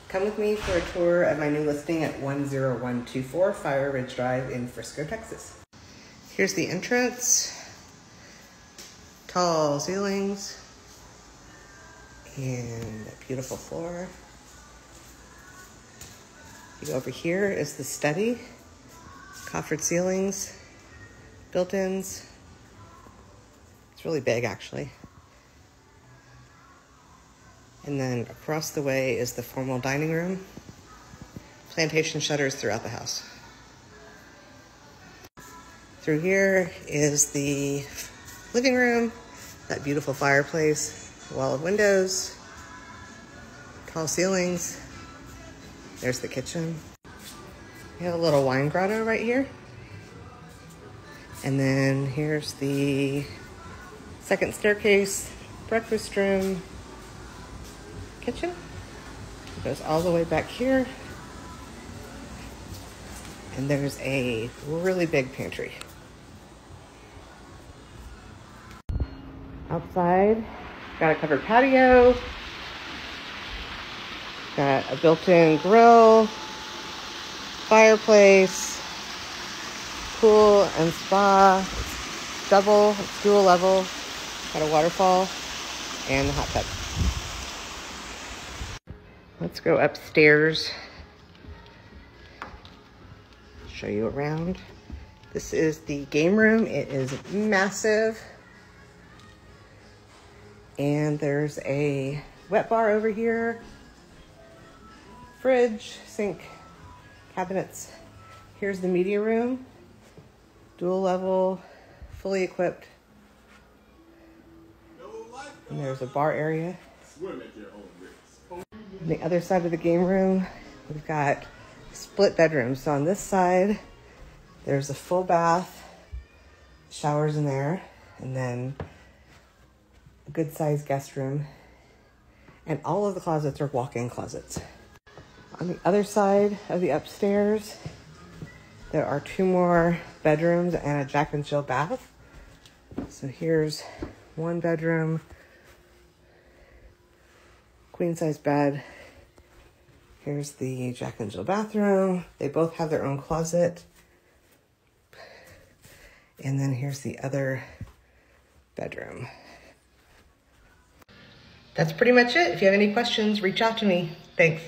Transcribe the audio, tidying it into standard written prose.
Come with me for a tour of my new listing at 10124 Fire Ridge Drive in Frisco, Texas. Here's the entrance. Tall ceilings and a beautiful floor. You go over here is the study. Coffered ceilings, built-ins. It's really big actually. And then across the way is the formal dining room. Plantation shutters throughout the house. Through here is the living room, that beautiful fireplace, wall of windows, tall ceilings. There's the kitchen. We have a little wine grotto right here. And then here's the second staircase, breakfast room, kitchen. It goes all the way back here. And there's a really big pantry. Outside, got a covered patio. Got a built-in grill, fireplace, pool and spa. It's dual level. Got a waterfall and a hot tub. Let's go upstairs. Show you around. This is the game room. It is massive. And there's a wet bar over here. Fridge, sink, cabinets. Here's the media room. Dual level, fully equipped. And there's a bar area. On the other side of the game room, we've got split bedrooms. So on this side, there's a full bath, showers in there, and then a good sized guest room. And all of the closets are walk-in closets. On the other side of the upstairs, there are 2 more bedrooms and a Jack and Jill bath. So here's 1 bedroom, queen size bed. Here's the Jack and Jill bathroom. They both have their own closet. And then here's the other bedroom. That's pretty much it. If you have any questions, reach out to me. Thanks.